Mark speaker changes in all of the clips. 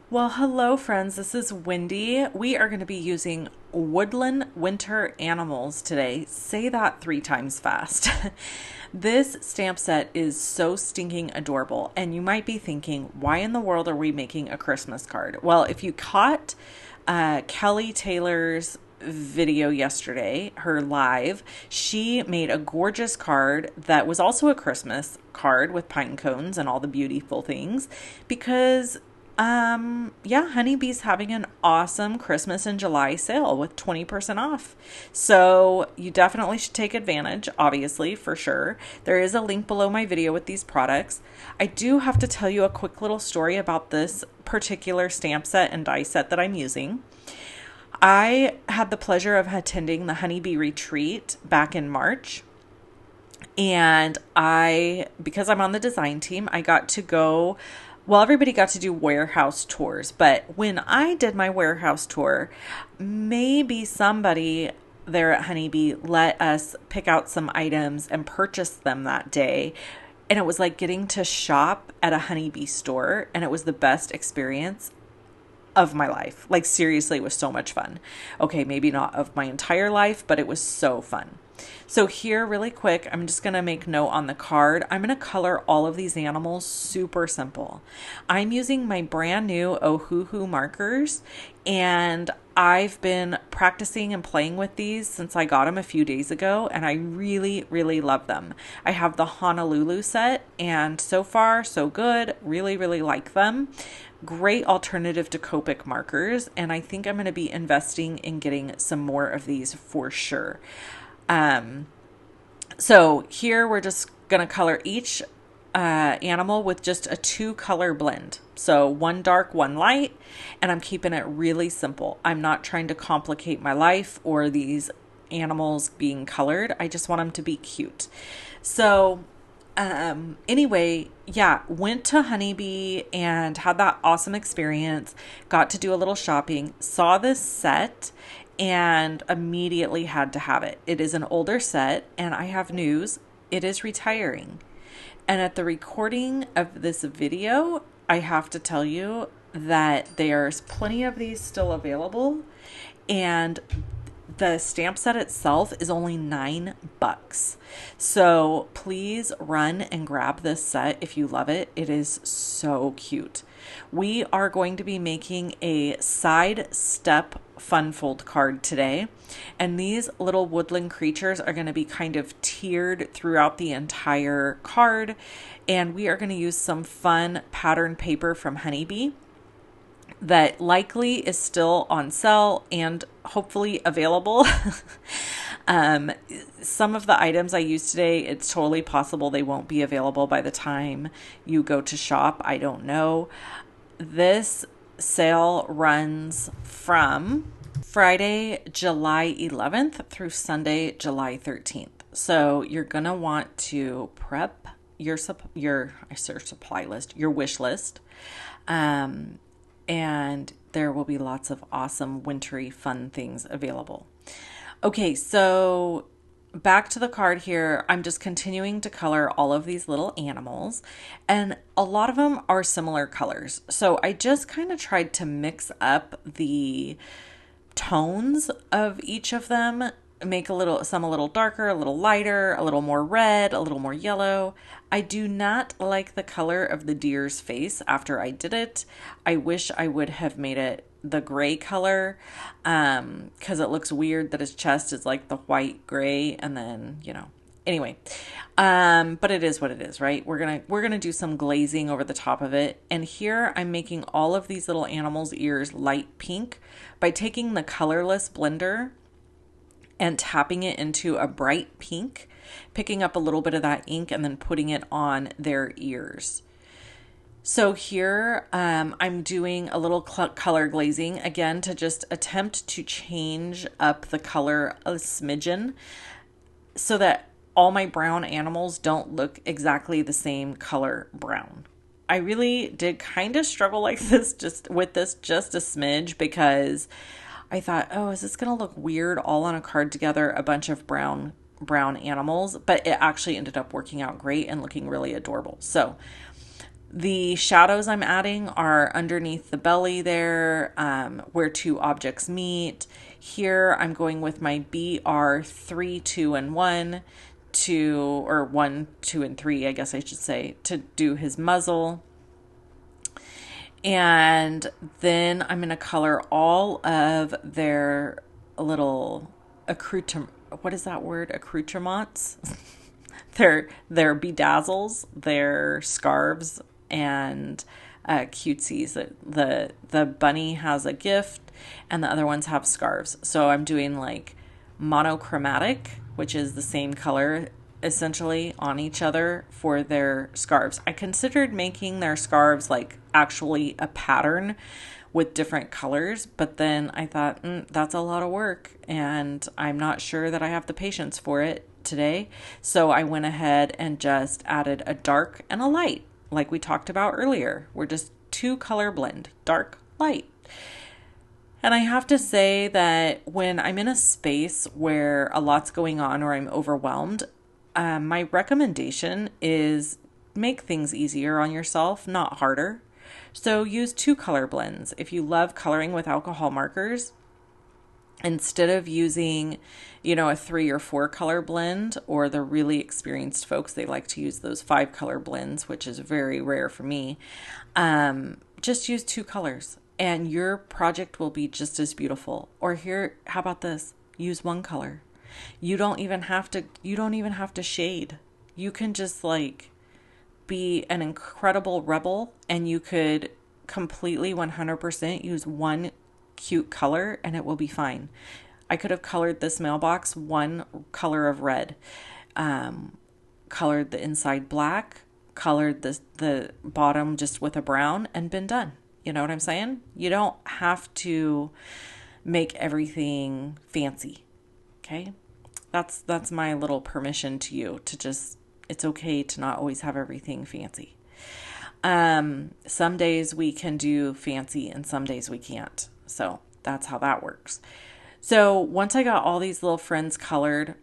Speaker 1: Well, hello, friends. This is Wendy. We are going to be using woodland winter animals today. Say that 3 times fast. This stamp set is so stinking adorable. And you might be thinking, why in the world are we making a Christmas card? Well, if you caught Kelly Taylor's video yesterday, her live, she made a gorgeous card that was also a Christmas card with pine cones and all the beautiful things because yeah, Honeybee's having an awesome Christmas in July sale with 20% off. So you definitely should take advantage, obviously, for sure. There is a link below my video with these products. I do have to tell you a quick little story about this particular stamp set and die set that I'm using. I had the pleasure of attending the Honeybee retreat back in March. And because I'm on the design team, I got to go. Well, everybody got to do warehouse tours, but when I did my warehouse tour, maybe somebody there at Honeybee let us pick out some items and purchase them that day. And it was like getting to shop at a Honeybee store, and it was the best experience of my life. Like, seriously, it was so much fun. Okay, maybe not of my entire life, but it was so fun. So here, really quick, I'm just going to make note on the card. I'm going to color all of these animals super simple. I'm using my brand new Ohuhu markers, and I've been practicing and playing with these since I got them a few days ago, and I really, really love them. I have the Honolulu set, and so far, so good. Really, really like them. Great alternative to Copic markers, and I think I'm going to be investing in getting some more of these for sure. So here we're just going to color each animal with just a 2-color blend. So one dark, one light, and I'm keeping it really simple. I'm not trying to complicate my life or these animals being colored. I just want them to be cute. So anyway, yeah, went to Honeybee and had that awesome experience, got to do a little shopping, saw this set, and immediately had to have it. It is an older set, and I have news. It is retiring. And at the recording of this video, I have to tell you that there's plenty of these still available, and the stamp set itself is only $9. So please run and grab this set if you love it. It is so cute. We are going to be making a side step fun fold card today. And these little woodland creatures are going to be kind of tiered throughout the entire card. And we are going to use some fun pattern paper from Honeybee that likely is still on sale and hopefully available. Some of the items I used today, it's totally possible they won't be available by the time you go to shop. I don't know. This sale runs from Friday, July 11th through Sunday, July 13th. So you're going to want to prep your supply list, your wish list. And there will be lots of awesome wintry fun things available. Okay, so back to the card here. I'm just continuing to color all of these little animals, and a lot of them are similar colors. So I just kind of tried to mix up the tones of each of them, make some a little darker, a little lighter, a little more red, a little more yellow. I do not like the color of the deer's face after I did it. I wish I would have made it the gray color, because it looks weird that his chest is like the white gray, and then, anyway, but it is what it is, right? We're gonna do some glazing over the top of it. And here I'm making all of these little animals' ears light pink by taking the colorless blender and tapping it into a bright pink, picking up a little bit of that ink and then putting it on their ears. So here I'm doing a little color glazing, again, to just attempt to change up the color a smidgen so that all my brown animals don't look exactly the same color brown. I really did kind of struggle like this, just a smidge, because I thought, oh, is this going to look weird all on a card together, a bunch of brown animals? But it actually ended up working out great and looking really adorable. So The shadows I'm adding are underneath the belly there, where two objects meet. Here I'm going with my BR3, 2, and 1 to, or 1, 2, and 3, I guess I should say, to do his muzzle. And then I'm going to color all of their little accoutrement. What is that word? Accoutrements? their bedazzles, their scarves, and cutesies. The bunny has a gift, and the other ones have scarves. So I'm doing like monochromatic, which is the same color essentially on each other for their scarves. I considered making their scarves like actually a pattern with different colors, but then I thought, that's a lot of work, and I'm not sure that I have the patience for it today. So I went ahead and just added a dark and a light, like we talked about earlier. We're just two color blend, dark, light. And I have to say that when I'm in a space where a lot's going on or I'm overwhelmed, my recommendation is make things easier on yourself, not harder. So use two color blends. If you love coloring with alcohol markers, instead of using, a 3 or 4 color blend, or the really experienced folks, they like to use those 5 color blends, which is very rare for me. Just use 2 colors and your project will be just as beautiful. Or here, how about this? Use 1 color. You don't even have to shade. You can just like be an incredible rebel, and you could completely 100% use 1 cute color and it will be fine. I could have colored this mailbox 1 color of red, colored the inside black, colored the bottom just with a brown, and been done. You know what I'm saying? You don't have to make everything fancy. Okay? That's my little permission to you to just, it's okay to not always have everything fancy. Some days we can do fancy and some days we can't. So that's how that works. So once I got all these little friends colored,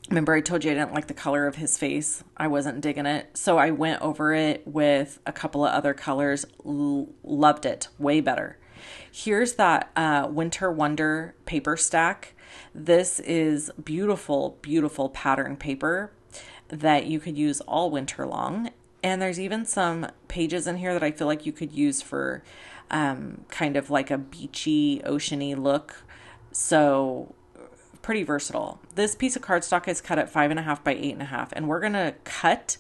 Speaker 1: remember I told you I didn't like the color of his face. I wasn't digging it. So I went over it with a couple of other colors. Loved it. Way better. Here's that Winter Wonder paper stack. This is beautiful, beautiful pattern paper that you could use all winter long. And there's even some pages in here that I feel like you could use for kind of like a beachy, oceany look. So pretty versatile. This piece of cardstock is cut at 5.5 by 8.5, and we're gonna cut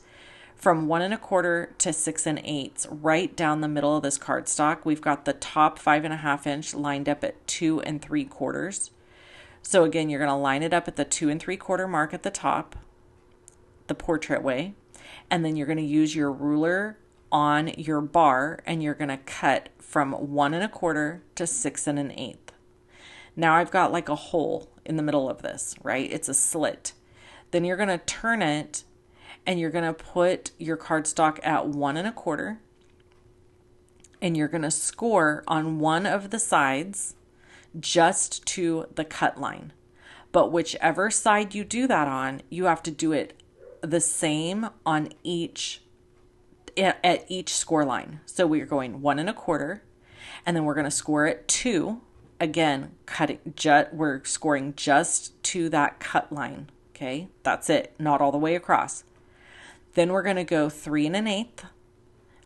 Speaker 1: from 1 1/4 to 6 1/8 right down the middle of this cardstock. We've got the top 5.5 inch lined up at 2 3/4. So again, you're gonna line it up at the 2 3/4 mark at the top, the portrait way, and then you're gonna use your ruler on your bar and you're gonna cut from 1 1/4 to 6 1/8. Now I've got like a hole in the middle of this, right? It's a slit. Then you're going to turn it and you're going to put your cardstock at 1 1/4 and you're going to score on one of the sides just to the cut line. But whichever side you do that on, you have to do it the same on at each score line. So we're going 1 1/4 and then we're going to score at 2. Again, we're scoring just to that cut line. Okay, that's it. Not all the way across. Then we're going to go 3 1/8.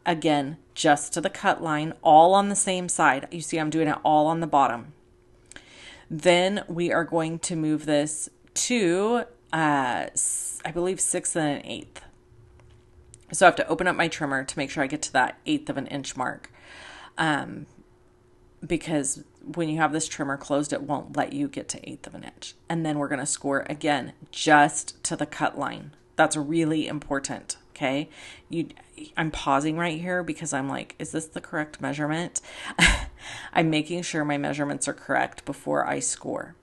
Speaker 1: Again, just to the cut line, all on the same side. You see, I'm doing it all on the bottom. Then we are going to move this to, I believe, 6 1/8. So I have to open up my trimmer to make sure I get to that 1/8 of an inch mark. Because when you have this trimmer closed, it won't let you get to 1/8 of an inch. And then we're going to score again, just to the cut line. That's really important. Okay. I'm pausing right here because I'm like, is this the correct measurement? I'm making sure my measurements are correct before I score.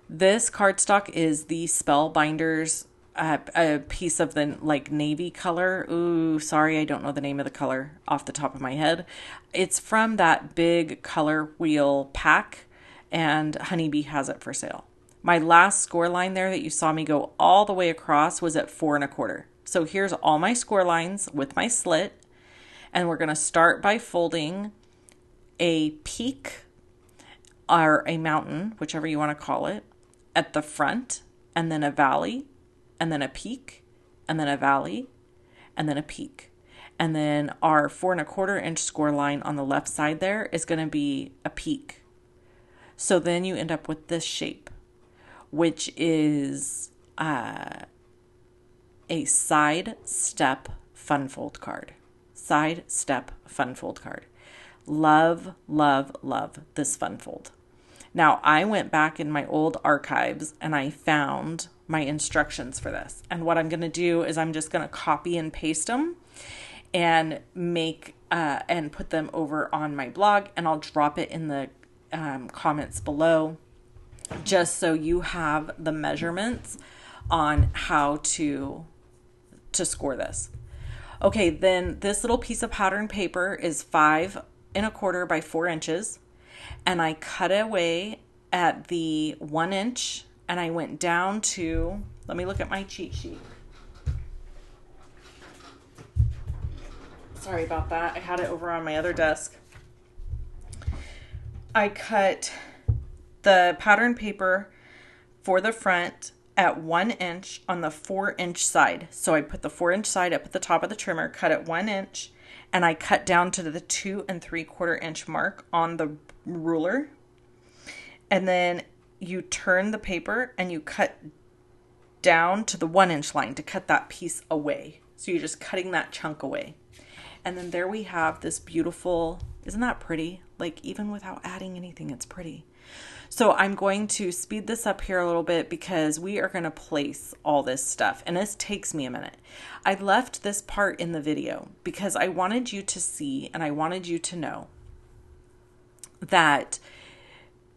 Speaker 1: This cardstock is the Spellbinders, a piece of the like navy color. Ooh, sorry, I don't know the name of the color off the top of my head. It's from that big color wheel pack, and Honeybee has it for sale. My last score line there that you saw me go all the way across was at 4 1/4. So here's all my score lines with my slit. And we're going to start by folding a peak or a mountain, whichever you want to call it, at the front, and then a valley, and then a peak, and then a valley, and then a peak. And then our 4¼ inch score line on the left side there is going to be a peak. So then you end up with this shape, which is a side step fun fold card. Side step fun fold card. Love, love, love this fun fold. Now, I went back in my old archives and I found my instructions for this. And what I'm going to do is I'm just going to copy and paste them and make and put them over on my blog, and I'll drop it in the comments below, just so you have the measurements on how to score this. Okay, then this little piece of pattern paper is 5¼ by 4 inches, and I cut away at the 1 inch, and I went down to, let me look at my cheat sheet. Sorry about that. I had it over on my other desk. I cut the pattern paper for the front at 1 inch on the 4 inch side. So I put the 4 inch side up at the top of the trimmer, cut it 1 inch, and I cut down to the 2¾ inch mark on the ruler. And then you turn the paper and you cut down to the 1 inch line to cut that piece away. So you're just cutting that chunk away. And then there we have this beautiful, isn't that pretty? Like, even without adding anything, it's pretty. So I'm going to speed this up here a little bit because we are going to place all this stuff. And this takes me a minute. I left this part in the video because I wanted you to see and I wanted you to know that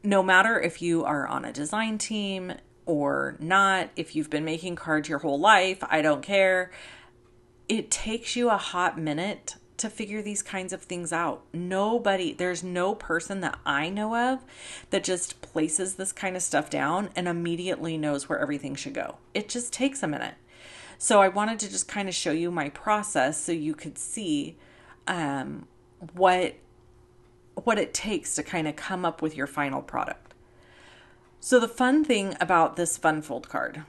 Speaker 1: no matter if you are on a design team or not, if you've been making cards your whole life, I don't care. It takes you a hot minute to figure these kinds of things out. There's no person that I know of that just places this kind of stuff down and immediately knows where everything should go. It just takes a minute. So I wanted to just kind of show you my process so you could see what it takes to kind of come up with your final product. So the fun thing about this fun fold card,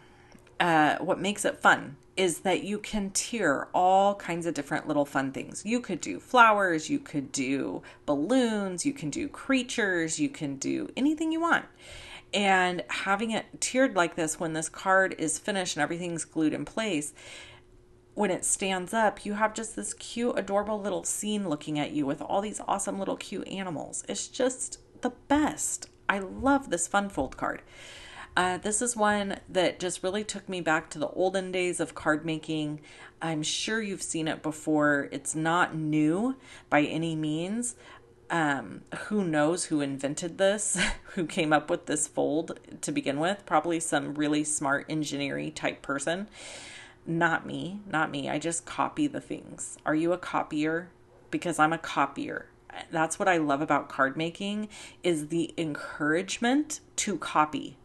Speaker 1: what makes it fun, is that you can tier all kinds of different little fun things. You could do flowers, you could do balloons, you can do creatures, you can do anything you want. And having it tiered like this, when this card is finished and everything's glued in place, when it stands up, you have just this cute, adorable little scene looking at you with all these awesome little cute animals. It's just the best. I love this fun fold card. This is one that just really took me back to the olden days of card making. I'm sure you've seen it before. It's not new by any means. Who knows who invented this, who came up with this fold to begin with? Probably some really smart engineering type person. Not me. I just copy the things. Are you a copier? Because I'm a copier. That's what I love about card making, is the encouragement to copy.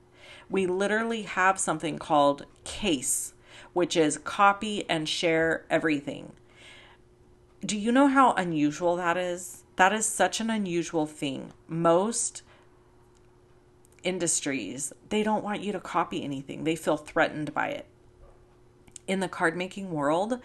Speaker 1: We literally have something called CASE, which is copy and share everything. Do you know how unusual that is? That is such an unusual thing. Most industries, they don't want you to copy anything. They feel threatened by it. In the card making world,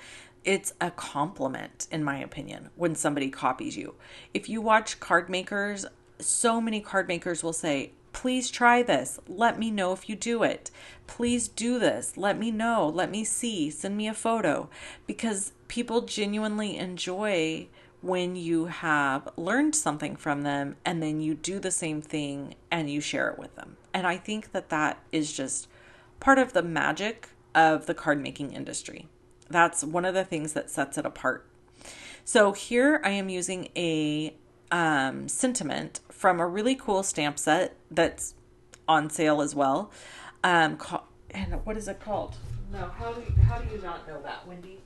Speaker 1: it's a compliment, in my opinion, when somebody copies you. If you watch card makers, so many card makers will say, please try this. Let me know if you do it. Please do this. Let me know. Let me see. Send me a photo. Because people genuinely enjoy when you have learned something from them and then you do the same thing and you share it with them. And I think that that is just part of the magic of the card making industry. That's one of the things that sets it apart. So here I am using a sentiment from a really cool stamp set that's on sale as well. And what is it called? No, how do you not know that, Wendy?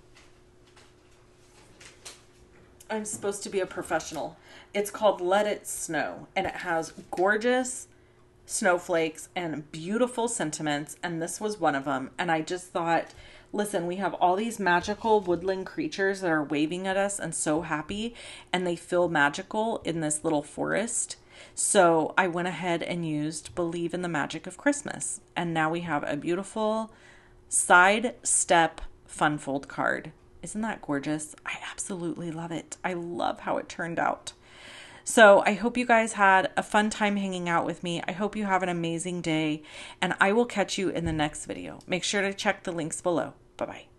Speaker 1: I'm supposed to be a professional. It's called Let It Snow, and it has gorgeous snowflakes and beautiful sentiments, and this was one of them. And I just thought, Listen, we have all these magical woodland creatures that are waving at us and so happy, and they feel magical in this little forest. So I went ahead and used Believe in the Magic of Christmas. And now we have a beautiful side step fun fold card. Isn't that gorgeous? I absolutely love it. I love how it turned out. So I hope you guys had a fun time hanging out with me. I hope you have an amazing day, and I will catch you in the next video. Make sure to check the links below. Bye-bye.